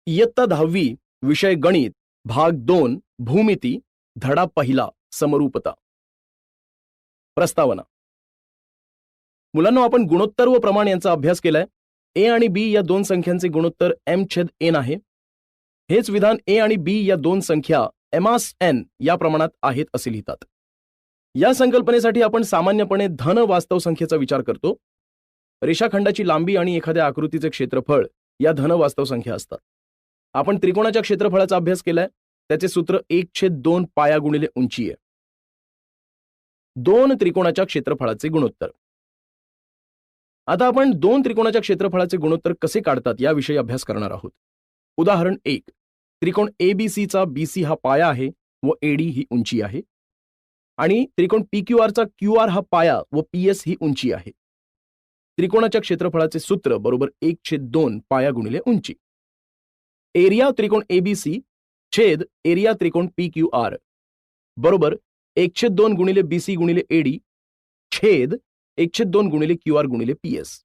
इयत्ता 10वी विषय गणित भाग 2 भूमिती धडा पहिला समरूपता. प्रस्तावना. मुलांनो, आपण गुणोत्तर व प्रमाण यांचा अभ्यास केलाय. ए आणि बी या दोन संख्यांचे गुणोत्तर m/n आहे. हेच विधान ए आणि बी या दोन संख्या m/n या प्रमाणात आहेत असे लिहितात. या संकल्पनेसाठी आपण सामान्यपणे धन वास्तव संख्येचा विचार करतो. रेषाखंडाची लांबी आणि एखाद्या आकृतीचे क्षेत्रफळ या धन वास्तव संख्या असतात. आपण त्रिकोणाच्या क्षेत्रफळाचा अभ्यास केलाय. त्याचे सूत्र 1/2 पाया गुणिले उंची आहे. दोन त्रिकोणाच्या क्षेत्रफळाचे गुणोत्तर. आता आपण दोन त्रिकोणाच्या क्षेत्रफळाचे गुणोत्तर कसे काढतात याविषयी अभ्यास करणार आहोत. उदाहरण 1. त्रिकोण ABC चा BC हा पाया आहे व AD ही उंची आहे आणि त्रिकोण PQR चा QR हा पाया व PS ही उंची आहे. त्रिकोणाच्या क्षेत्रफळाचे सूत्र बरोबर 1/2 पाया गुणिले उंची. एरिया त्रिकोण ABC छेद एरिया त्रिकोण PQR बरोबर 1/2 गुणिले BC गुणिले AD छेद 1/2 गुणिले QR गुणिले PS.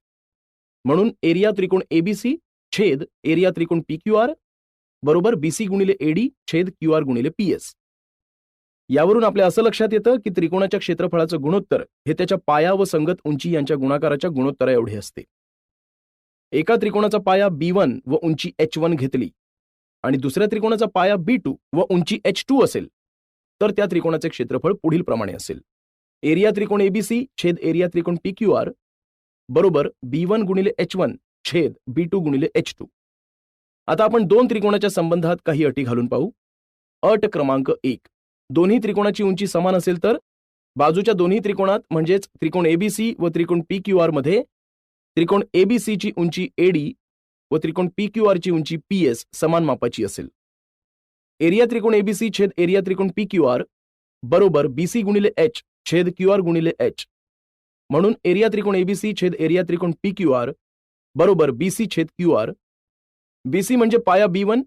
म्हणून एरिया त्रिकोण ABC छेद एरिया त्रिकोण PQR बरोबर BC गुणिले AD छेद QR गुणिले PS. यावरून आपल्या असं लक्षात येतं की त्रिकोणाच्या क्षेत्रफळाचं गुणोत्तर हे त्याच्या पाया व संगत उंची यांच्या गुणाकाराच्या गुणोत्तरा एवढे असते. एका त्रिकोणाचा पाया B1 व उंची H1 घेतली आणि दुसऱ्या त्रिकोणाचा पाया B2 व उंची H2 असेल तर त्या त्रिकोणाचे क्षेत्रफळ पुढील प्रमाणे असेल. एरिया त्रिकोण ABC छेद एरिया त्रिकोण PQR बरोबर B1 गुणिले H1 छेद B2 गुणिले H2. आता आपण दोन त्रिकोणाच्या संबंधात काही अटी घालून पाहू. अट क्रमांक 1. दोन्ही त्रिकोणाची उंची समान असेल तर बाजूच्या दोन्ही त्रिकोणात म्हणजेच त्रिकोण ABC व त्रिकोण PQR मध्ये त्रिकोण ABC ची उंची AD व त्रिकोण PQR ची उंची PS समान मापाची असेल. एरिया त्रिकोण ABC छेद एरिया त्रिकोण PQR बरोबर BC गुणिले H छेद QR गुणिले H. म्हणून एरिया त्रिकोण ABC छेद एरिया त्रिकोण PQR बरोबर BC छेद QR. BC म्हणजे पाया B1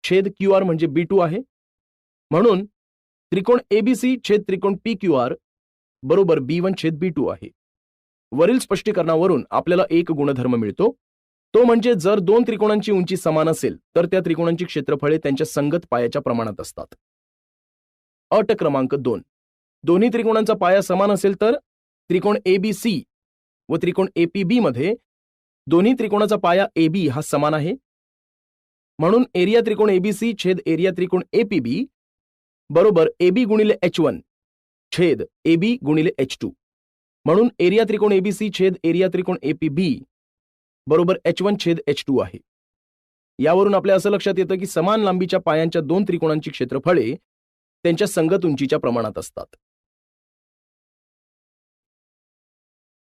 छेद QR म्हणजे B2 आहे. म्हणून त्रिकोण ABC छेद त्रिकोण PQR बरोबर B1 छेद B2 आहे. वरील स्पष्टीकरणावरून आपल्याला एक गुणधर्म मिळतो. तो म्हणजे जर दोन त्रिकोणांची उंची समान असेल तर त्या त्रिकोणांची क्षेत्रफळे त्यांच्या संगत पायाच्या प्रमाणात असतात. अट क्रमांक 2. दोन्ही त्रिकोणांचा पाया समान असेल तर त्रिकोण ABC व त्रिकोण APB मध्ये दोन्ही त्रिकोणाचा पाया AB हा समान आहे. म्हणून एरिया त्रिकोण ABC छेद एरिया त्रिकोण APB बरोबर AB गुणिले H1 छेद AB गुणिले H2. म्हणून एरिया त्रिकोण ABC छेद एरिया त्रिकोण APB बरोबर H1 छेद H2 आहे. यावरून आपल्या असं लक्षात येतं की समान लांबीच्या पायांच्या दोन त्रिकोणांची क्षेत्रफळे त्यांच्या संगत उंचीच्या प्रमाणात असतात.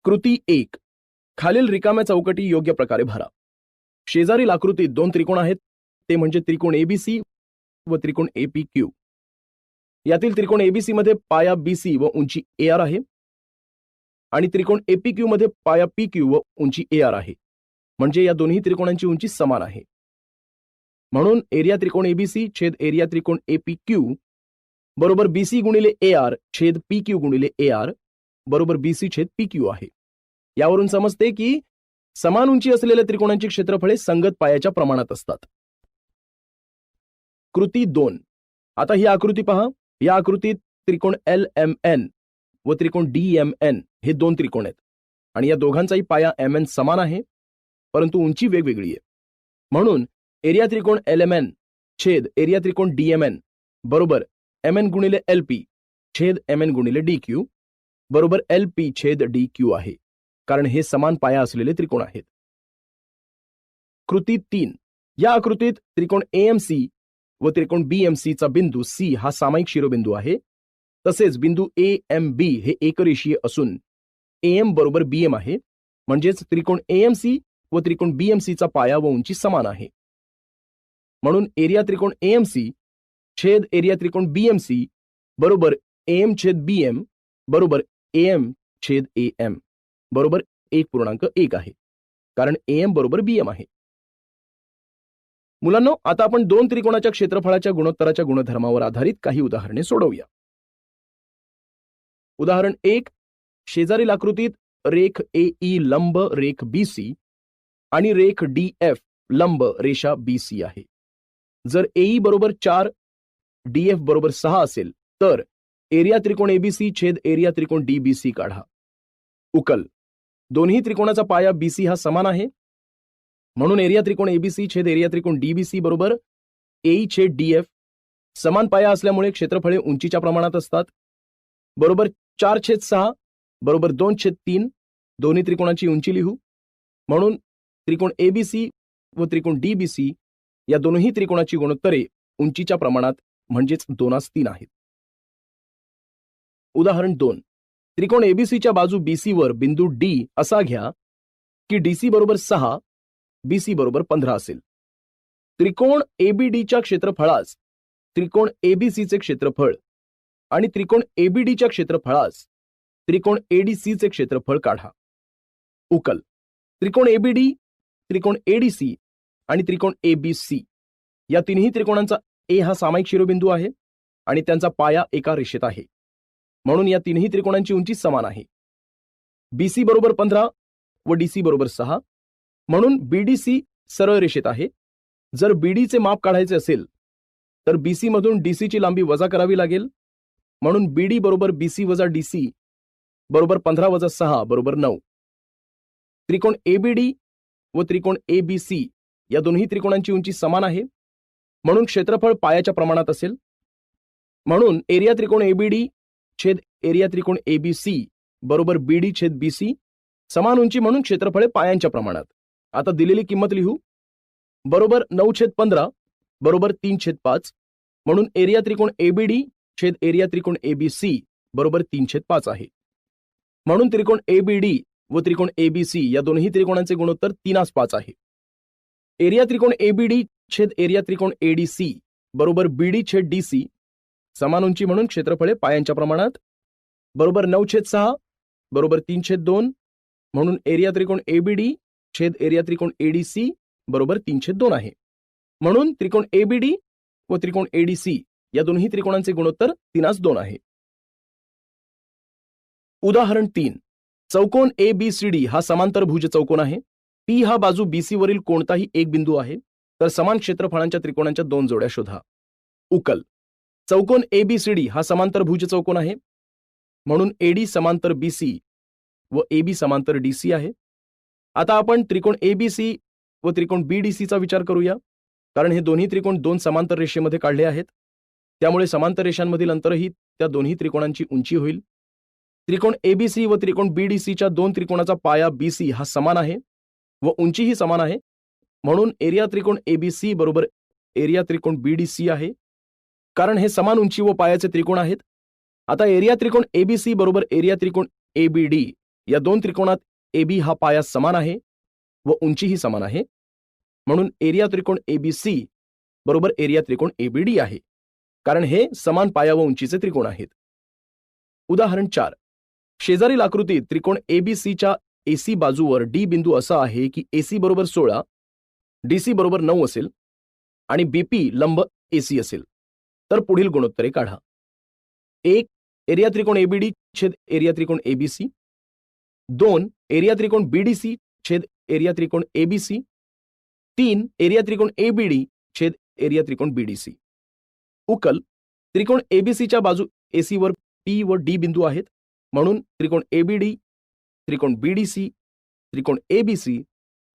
कृती 1. खालील रिकाम्या चौकटी योग्य प्रकारे भरा. शेजारील आकृतीत दोन त्रिकोण आहेत, ते म्हणजे त्रिकोण ABC व त्रिकोण APQ. यातील त्रिकोण ABC मध्ये पाया BC व उंची AR आहे आणि त्रिकोण APQ मध्ये पाया PQ व उंची AR आहे. म्हणजे या दोन्ही त्रिकोणांची उंची समान आहे. म्हणून एरिया त्रिकोण ABC छेद एरिया त्रिकोण APQ बरोबर BC गुणिले AR छेद PQ गुणिले AR बरोबर BC छेद PQ आहे. यावरून समजते की समान उंची असलेल्या त्रिकोणांची क्षेत्रफळे संगत पायाच्या प्रमाणात असतात. कृती 2. आता ही आकृती पहा. या आकृतीत त्रिकोण LMN व त्रिकोण DMN हे दोन त्रिकोण आहेत आणि या दोघांचाही पाया MN समान आहे परंतु उंची वेगवेगळी आहे. म्हणून एरिया त्रिकोण LMN छेद एरिया त्रिकोण DMN बरोबर MN गुणिले LP छेद MN गुणिले DQ बरोबर LP छेद DQ आहे, कारण हे समान पाया असलेले त्रिकोण आहेत. कृती 3. या आकृतीत त्रिकोण AMC व त्रिकोण BMC चा बिंदू C हा सामायिक शिरोबिंदू आहे. तसेच बिंदू AMB हे एकरेषीय असून AM बरोबर BM आहे. म्हणजेच त्रिकोण AMC व त्रिकोण BMC चा पाया व उंची समान आहे. म्हणून एरिया त्रिकोण AMC छेद एरिया त्रिकोण BMC बरोबर AM छेद BM बरोबर AM छेद AM बरोबर 1.1 आहे, कारण AM बरोबर BM आहे. मुलांनो, आता आपण दोन त्रिकोणाच्या क्षेत्रफळाच्या गुणोत्तराच्या गुणधर्मावर आधारित काही उदाहरणे सोडवूया. उदाहरण 1. शेजारील आकृतीत रेख AE लंब रेख BC आणि रेख DF लंब रेषा BC आहे. जर एई बरोबर 4 डीएफ बरोबर 6 असेल तर एरिया त्रिकोण एबीसी छेद एरिया त्रिकोण डीबीसी काढा. उकल. दोन्ही त्रिकोणाचा पाया बीसी हा समान आहे, म्हणून एरिया त्रिकोण एबीसी छेद एरिया त्रिकोण डीबीसी बरोबर एई छेद डीएफ. समान पाया असल्यामुळे क्षेत्रफळे उंचीच्या प्रमाणात असतात. बरोबर 4/6 बरोबर 2/3. दोन्ही त्रिकोणाची उंची लिहू. म्हणून त्रिकोण एबीसी व त्रिकोण डीबीसी या दोन्ही त्रिकोणाची गुणोत्तरे उंचीच्या प्रमाणात म्हणजेच 2:3 आहेत. उदाहरण 2. त्रिकोण एबीसीच्या बाजू बीसी वर बिंदू डी असा घ्या की डीसी बरोबर 6 बीसी बरोबर 15 असेल. त्रिकोण एबीडीच्या क्षेत्रफळास त्रिकोण एबीसीचे क्षेत्रफळ आणि त्रिकोण एबीडीच्या क्षेत्रफळास त्रिकोण एडीसीचे क्षेत्रफळ काढा. उकल. त्रिकोण एबीडी, त्रिकोण एडीसी आणि त्रिकोण एबीसी या तिन्ही त्रिकोणांचा ए हा सामायिक शिरोबिंदू आहे आणि त्यांचा पाया एका रेषेत आहे, म्हणून या तिन्ही त्रिकोणांची उंची समान आहे. बीसी बरोबर 15 व डीसी बरोबर 6, म्हणून बीडीसी सरळ रेषेत आहे. जर बीडीचे माप काढायचे असेल तर बीसी मधून डीसीची लांबी वजा करावी लागेल, म्हणून बीडी बरोबर बीसी वजा डीसी बरोबर 15 वजा 6 बरोबर 9. त्रिकोण एबीडी व त्रिकोण एबीसी या दोन्ही त्रिकोणांची उंची समान आहे, म्हणून क्षेत्रफळ पायाच्या प्रमाणात असेल. म्हणून एरिया त्रिकोण एबीडी छेद एरिया त्रिकोण एबीसी बरोबर बीडी छेद बीसी. समान उंची म्हणून क्षेत्रफळे पायांच्या प्रमाणात. आता दिलेली किंमत लिहू. बरोबर 9/15 बरोबर 3/5. म्हणून एरिया त्रिकोण एबीडी छेद एरिया त्रिकोण एबीसी बरोबर 3/5 आहे. म्हणून त्रिकोण एबीडी व त्रिकोण एबीसी या दोन्ही त्रिकोणांचे गुणोत्तर 3:5 आहे. एरिया त्रिकोण एबीडी छेद एरिया त्रिकोण एडीसी बरोबर बीडी छेद डीसी. समान उंची म्हणून क्षेत्रफळे पायांच्या प्रमाणात. बरोबर 9/6 बरोबर 3/2. म्हणून एरिया त्रिकोण एबीडी छेद एरिया त्रिकोण एडीसी बरोबर 3/2 आहे. म्हणून त्रिकोण एबीडी व त्रिकोण एडीसी या दोन्ही त्रिकोणांचे गुणोत्तर 3:2 आहे. उदाहरण 3. चौकोन एबीसीडी हा समांतरभुज चौकोन आहे. पी हा बाजू बीसी वरील कोणताही एक बिंदू आहे, तर समान क्षेत्रफळांच्या त्रिकोणांच्या 2 जोड्या शोधा. उकल. चौकोन एबीसीडी हा समांतरभुज चौकोन आहे, म्हणून एडी समांतर बीसी व एबी समांतर डीसी आहे. आता आपण त्रिकोण एबीसी व त्रिकोण बीडीसीचा विचार करूया, कारण हे दोन्ही त्रिकोण 2 समांतर रेषेमध्ये काढले आहेत. त्यामुळे समांतर रेषांमधील अंतरही त्या दोन्ही त्रिकोणांची उंची होईल. त्रिकोण एबीसी व त्रिकोण बीडीसीच्या 2 त्रिकोणाचा पाया बीसी हा समान आहे व उंचीही समान आहे, म्हणून एरिया त्रिकोण एबीसी बरोबर एरिया त्रिकोण बीडीसी आहे, कारण हे समान उंची व पायाचे त्रिकोण आहेत. आता एरिया त्रिकोण एबीसी बरोबर एरिया त्रिकोण एबीडी या 2 त्रिकोणात एबी हा पाया समान आहे व उंचीही समान आहे, म्हणून एरिया त्रिकोण एबीसी बरोबर एरिया त्रिकोण एबीडी आहे, कारण हे समान पाया व उंचीचे त्रिकोण आहेत. उदाहरण 4. शेजारील आकृतीत त्रिकोण एबीसीच्या एसी बाजूवर डी बिंदू असा आहे की एसी बरोबर 16, डीसी बरोबर 9 असेल आणि बीपी लंब एसी असेल, तर पुढील गुणोत्तरे काढा. 1. एरिया त्रिकोण एबीडी छेद एरिया त्रिकोण एबीसी. 2. एरिया त्रिकोण बीडीसी छेद एरिया त्रिकोण एबीसी. 3. एरिया त्रिकोण एबीडी छेद एरिया त्रिकोण बीडीसी. उकल. त्रिकोण एबीसीच्या बाजू एसी वर पी व डी बिंदू आहेत, म्हणून त्रिकोण एबीडी, त्रिकोण बीडीसी, त्रिकोण एबीसी,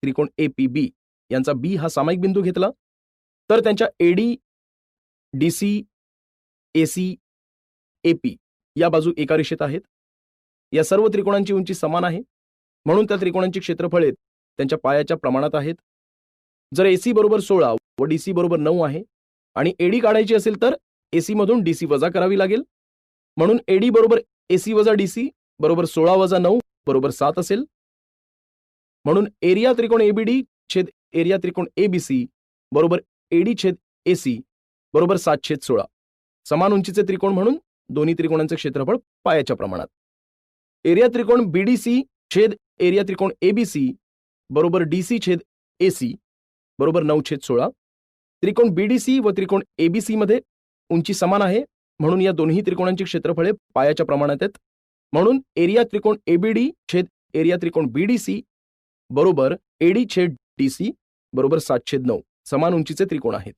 त्रिकोण एपीबी यांचा बी हा सामायिक बिंदू घेतला तर त्यांच्या एडी, डीसी, एसी, एपी या बाजू एका रेषेत आहेत. या सर्व त्रिकोणांची उंची समान आहे, म्हणून त्या त्रिकोणांची क्षेत्रफळे त्यांच्या पायाच्या प्रमाणात आहेत. जर एसी बरोबर 16 व डीसी बरोबर 9 आहे आणि एडी काढायची असेल तर एसी मधून डीसी वजा करावी लागेल, म्हणून एडी बरोबर एसी वजा डीसी बरोबर 16 वजा 9 बरोबर 7 असेल. म्हणून एरिया त्रिकोण एबीडी छेद एरिया त्रिकोण एबीसी बरोबर एडी छेद एसी बरोबर 7/16. समान उंचीचे त्रिकोण म्हणून दोन्ही त्रिकोणांचे क्षेत्रफळ पायाच्या प्रमाणात. एरिया त्रिकोण बीडीसी छेद एरिया त्रिकोण एबीसी बरोबर डीसी छेद एसी बरोबर 9/16. त्रिकोण बीडीसी व त्रिकोण एबीसी मध्ये उंची समान आहे, म्हणून या दोन्ही त्रिकोणांची क्षेत्रफळे पायाच्या प्रमाणात आहेत. म्हणून एरिया त्रिकोण एबीडी छेद एरिया त्रिकोण बीडीसी बरोबर एडी छेद डीसी बरोबर 7/9 समान उंचीचे त्रिकोण आहेत.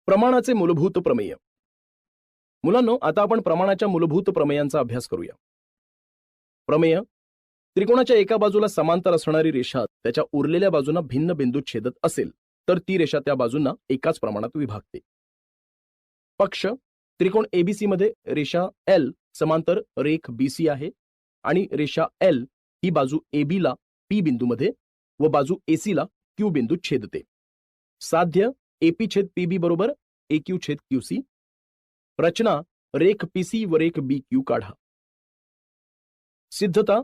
प्रमाणाचे मूलभूत प्रमेय. मुलांनो, आता आपण प्रमाणाच्या मूलभूत प्रमेयांचा अभ्यास करूया. प्रमेय: त्रिकोणाच्या एका बाजूला समांतर असणारी रेषा त्याच्या उरलेल्या बाजूंना भिन्न बिंदूत छेदत असेल तर ती रेषा त्या बाजूंना एकाच प्रमाणात विभागते. पक्ष: त्रिकोण एबीसी मध्ये रेषा एल समांतर रेख बीसी आहे आणि रेषा एल ही बाजू एबी ला पी बिंदूमध्ये व बाजू एसी ला क्यू बिंदूत छेदते. साध्य: एपी छेद पीबी बरोबर एक्यू छेद क्यूसी. रचना: रेख पीसी व रेख बी क्यू काढा. सिद्धता: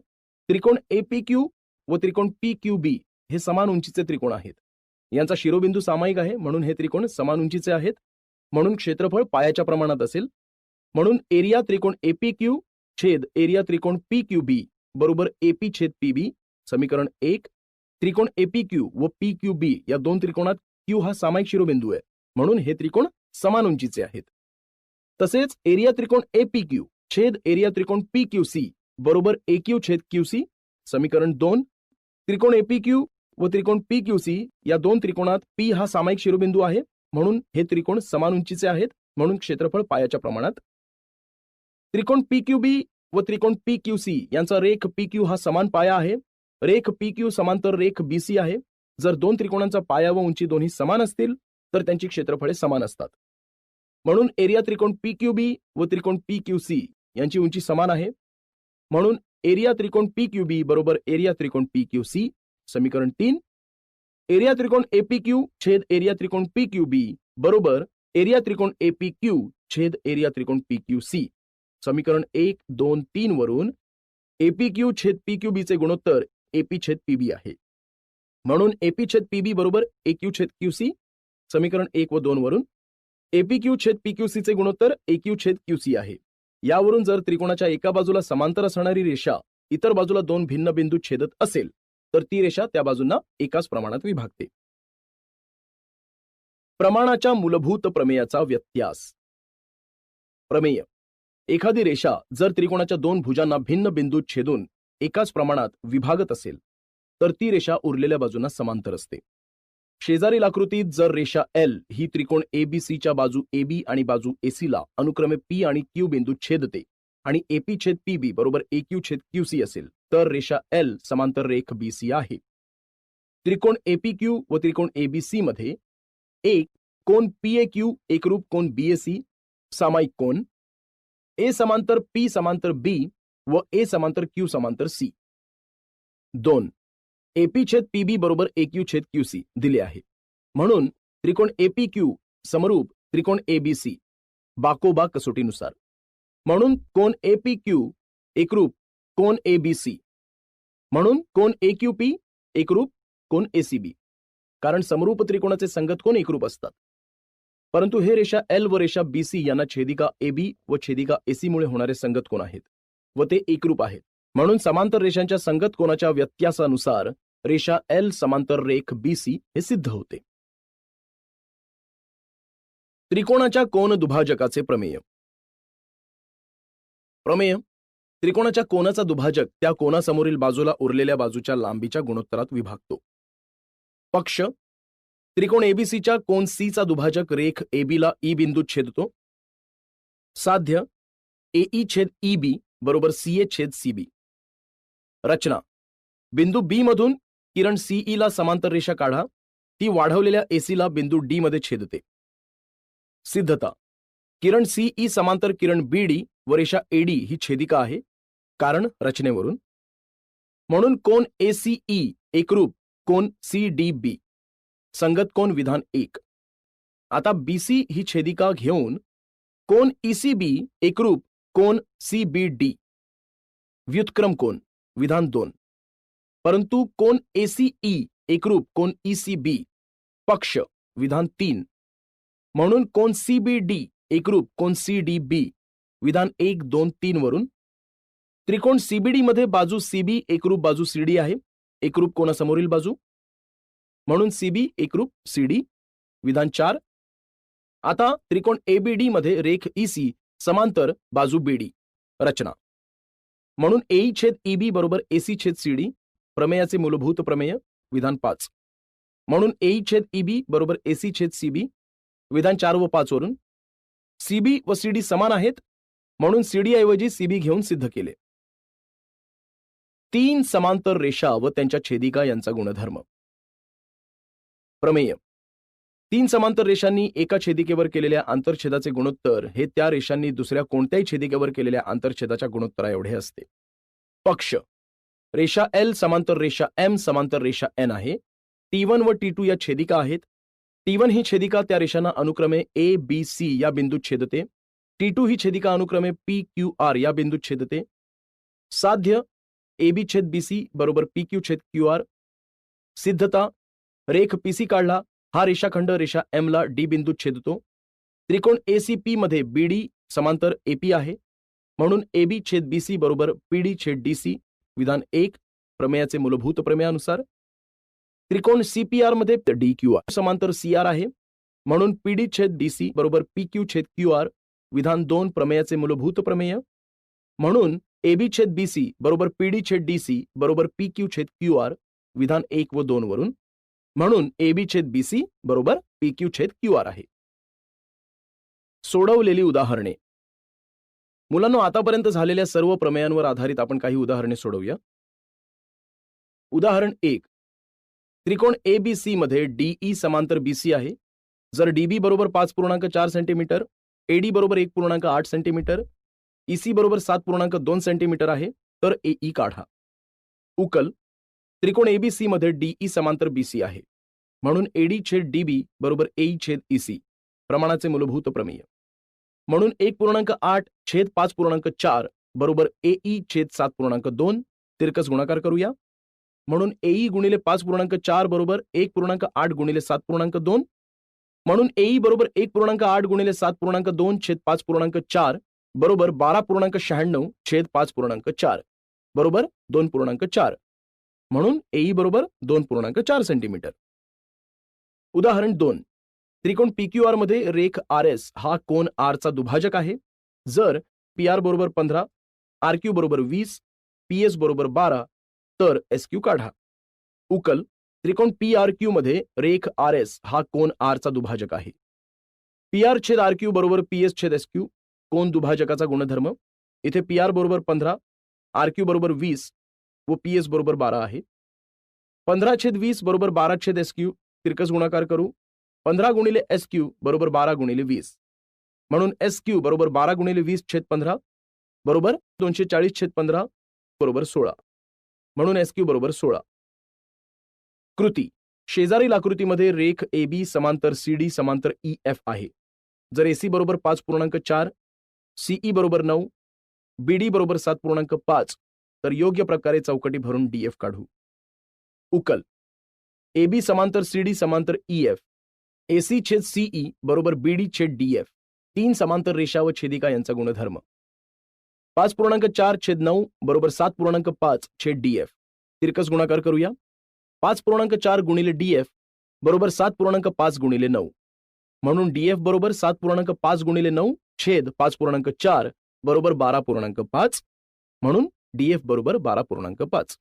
त्रिकोण एपीक्यू व त्रिकोण पीक्यूबी हे समान उंचीचे त्रिकोण आहेत. यांचा शिरोबिंदू सामायिक आहे म्हणून हे त्रिकोण समान उंचीचे आहेत. म्हणून क्षेत्रफळ पायाच्या प्रमाणात असेल. म्हणून एरिया त्रिकोण एपीक्यू छेद एरिया त्रिकोण पीक्यूबी बरोबर एपी छेद पीबी. समीकरण 1. त्रिकोण एपीक्यू व पीक्यूबी या दोन त्रिकोणात क्यू हा सामायिक शिरोबिंदू आहे म्हणून हे त्रिकोण समान उंचीचे आहेत. तसेच एरिया त्रिकोण एपीक्यू छेद एरिया त्रिकोण पीक्यूसी बरोबर एक्यू छेद क्यूसी. समीकरण 2. त्रिकोण एपीक्यू व त्रिकोण पीक्यूसी या दोन त्रिकोणात पी हा सामायिक शिरोबिंदू आहे म्हणून हे त्रिकोण समान उंचीचे आहेत म्हणून क्षेत्रफळ पायाच्या प्रमाणात. त्रिकोण पीक्यूबी व त्रिकोण पीक्यूसी यांचा रेख पीक्यू हा समान पाया आहे. रेख पीक्यू समांतर रेख बीसी आहे. जर दोन त्रिकोणांचा पाया व उंची दोन्ही समान असतील तर त्यांची क्षेत्रफळे समान असतात. म्हणून एरिया त्रिकोण पीक्यूबी व त्रिकोण पीक्यूसी यांची उंची समान आहे. म्हणून एरिया त्रिकोण पीक्यूबी बरोबर एरिया त्रिकोण पीक्यूसी. समीकरण 3. एरिया त्रिकोण एपीक्यू छेद एरिया त्रिकोण पीक्यूबी बरोबर एरिया त्रिकोण एपीक्यू छेद एरिया त्रिकोण पीक्यूसी. समीकरण 1, 2, 3 वरून एपीक्यू छेद पीक्यूबीचे गुणोत्तर एपी छेद पीबी आहे. म्हणून एपी छेद पीबी बरोबर एक्यू छेद क्यूसी. समीकरण 1 व 2 वरून एपीक्यू छेद पीक्यूसीचे गुणोत्तर एक्यू छेद क्यूसी आहे. यावरून जर त्रिकोणाच्या एका बाजूला समांतर असणारी रेषा इतर बाजूला दोन भिन्न बिंदूत छेदत असेल तर ती रेषा त्या बाजूंना एकाच प्रमाणात विभागते. प्रमाणाच्या मूलभूत प्रमेयाचा व्यत्यास. प्रमेय: एखादी रेषा जर त्रिकोणाच्या दोन भुजांना भिन्न बिंदूत छेदून एकाच प्रमाणात विभागत असेल तर ती रेषा उरलेल्या बाजूंना समांतर असते. शेजारील आकृतीत जर रेषा एल ही त्रिकोण एबीसीच्या बाजू एबी आणि बाजू एसी ला अनुक्रमे पी आणि क्यू बिंदूत छेदते आणि एपी छेद पीबी बरोबर एक्यू छेद क्यूसी असेल तर रेषा एल समांतर रेख बीसी आहे. त्रिकोण एपीक्यू व त्रिकोण एबीसी मध्ये एक कोन पीएक्यू एकरूप कोन बीएसी सामायिक कोन. ए समांतर पी समांतर बी व ए समांतर क्यू समांतर सी. 2. एपी छेद पीबी बरोबर एक्यू छेद क्यूसी दिले आहे. म्हणून त्रिकोण एपीक्यू समरूप त्रिकोण एबीसी बाकोबा कसोटीनुसार. म्हणून कोन एपीक्यू एकरूप कोन एबीसी. म्हणून कोन एक्यूपी एकरूप कोन एसीबी. कारण समरूप त्रिकोणाचे संगत कोन एकरूप असतात. परंतु हे रेषा एल व रेषा बीसी यांना छेदिका एबी व छेदिका एसी मुळे होणारे संगत कोन आहेत व ते एकरूप आहेत. म्हणून समांतर रेषांच्या संगत कोनाच्या व्यत्यासानुसार रेषा एल समांतर रेख बीसी हे सिद्ध होते. त्रिकोणाच्या कोन दुभाजकाचे प्रमेय. प्रमेय: त्रिकोणाच्या कोनाचा दुभाजक त्या कोनासमोरील बाजूला उरलेल्या बाजूच्या लांबीच्या गुणोत्तरात विभागतो. पक्ष: त्रिकोण एबीसीच्या कोन सी चा दुभाजक रेख एबी ला ई बिंदूत छेदतो. साध्य: एई छेद ईबी बरोबर सीए छेद सीबी. रचना: बिंदू बी मधून किरण सीई ला समांतर रेषा काढा. ती वाढवलेल्या एसी ला बिंदू डी मध्ये छेदते. सिद्धता: किरण सीई समांतर किरण बीडी व रेषा एडी ही छेदिका आहे. कारण रचनेवरून. म्हणून कोन एसीई एकरूप कोन सीडीबी. संगत कोन विधान 1. आता बीसी ही छेदिका घेऊन कोन ईसीबी एकरूप कोन सीबीडी. व्युत्क्रम कोन विधान 2. परंतु कोन एसीई एकरूप कोन ईसीबी. पक्ष विधान 3. म्हणून कोन सीबीडी एकरूप कोन सीडीबी. विधान 1, 2, 3 वरून. त्रिकोण सीबीडी मध्ये बाजू सीबी एकरूप बाजू सीडी आहे. एकरूप कोनासमोरील बाजू. म्हणून सीबी एकरूप सीडी. विधान 4. आता त्रिकोण एबीडी मध्ये रेख ईसी समांतर बाजू बीडी. रचना: म्हणून एई छेद ईबी बरोबर एसी छेद सीडी. प्रमेयाचे मूलभूत प्रमेय. विधान 5. म्हणून एई छेद ईबी बरोबर एसी छेद सीबी. विधान 4 व 5 वरून. सीबी व सीडी समान आहेत म्हणून सीडी ऐवजी सीबी घेऊन सिद्ध केले. 3 समांतर रेषा व त्यांच्या छेदिका यांचा गुणधर्म. प्रमेय. 3 समांतर रेषांनी एका छेदिकेवर केलेल्या आंतरछेदाचे गुणोत्तर हे त्या रेषांनी दुसऱ्या कोणत्याही छेदिकेवर केलेल्या आंतरछेदाच्या गुणोत्तरा एवढे असते. पक्ष. रेषा L समांतर रेषा M समांतर रेषा N आहे. T1 व T2 या छेदिका आहेत. T1 ही छेदिका त्या रेषांना अनुक्रमे A, B, C या बिंदूत छेदते. T2 ही छेदिका अनुक्रमे P, Q, R या बिंदूत छेदते. साध्य. AB छेद BC बरोबर PQ छेद QR. सिद्धता. रेख PC काढला. हा रेषाखंड रेषा M ला D बिंदूत छेदतो. त्रिकोण ACP मध्ये BD समांतर AP आहे म्हणून AB छेद BC बरोबर PD छेद DC. विधान 1 प्रमेयाचे मूलभूत प्रमेयानुसार. त्रिकोण CPR मध्ये DQR समांतर CR आहे म्हणून PD छेद DC बरोबर PQ छेद QR. विधान 2 प्रमेयाचे मूलभूत प्रमेय. म्हणून AB छेद BC बरोबर PD छेद DC बरोबर PQ छेद QR. विधान 1 व 2 वरून. म्हणून AB छेद BC बरोबर PQ छेद QR आहे. सोडवलेली उदाहरणे. मुलांनो, आतापर्यंत झालेल्या सर्व प्रमेयांवर आधारित आपण काही उदाहरणे सोडवूया. उदाहरण 1. त्रिकोण ABC मध्ये DE समांतर BC आहे. जर DB बरोबर 5.4 सेंटीमीटर, AD बरोबर 1.8 सेंटीमीटर, EC बरोबर 7.2 सेंटीमीटर आहे तर AE काढा. उकल. त्रिकोण ABC मध्ये DE समांतर BC आहे म्हणून AD छेद DB बरोबर AE छेद EC. प्रमाणाचे मूलभूत प्रमेय. म्हणून 1.8 छेद 5.4 बरोबर AE छेद 7.2. तिरकस गुणाकार करूया. म्हणून AE गुणिले 5.4 बरोबर 1.8 गुणिले 7.2. म्हणून AE बरोबर 1.8 गुणिले 7.2 छेद 5.4 बरोबर 12.96 छेद 5.4 बरोबर 2.4. म्हणून AE बरोबर 2.4 सेंटीमीटर. उदाहरण 2. त्रिकोण PQR मध्ये रेख RS हा कोन R चा दुभाजक आहे. जर PR बरोबर 15, RQ बरोबर 20, PS बरोबर 12 तर SQ काढा. उकल. त्रिकोण PRQ मध्ये रेख RS हा कोन R चा दुभाजक आहे. PR छेद RQ बरोबर PS छेद SQ कोन दुभाजकाचा गुणधर्म. इथे PR बरोबर 15, RQ बरोबर 20 व PS बरोबर 12 आहे. 15 छेद 20 बरोबर 12 छेद SQ. तिरकस गुणाकार करू. 15 गुणिले SQ बरोबर 12 गुणिले 20. म्हणून SQ बरोबर 12 गुणिले 20 छेद 15 बरोबर 240 छेद 15 बरोबर 16. म्हणून SQ बरोबर 16. कृती. शेजारील आकृतीमध्ये रेख AB समांतर CD समांतर EF आहे. जर AC बरोबर 5.4, CE बरोबर 9, BD बरोबर 7.5 तर योग्य प्रकारे चौकटी भरून DF काढू. उकल. AB समांतर CD समांतर EF, AC छेद CE बरोबर BD छेद DF. 3 समांतर रेषा व छेदिका यांचा गुणधर्म. 5.4 छेद 9 बरोबर 7.5 छेद DF. तिरकस गुणाकार करूया. 5.4 गुणिले DF बरोबर 7.5 गुणिले 9. म्हणून DF बरोबर 7.5 गुणिले 9 छेद 5.4 बरोबर 12.5. म्हणून DF बरोबर 12.5.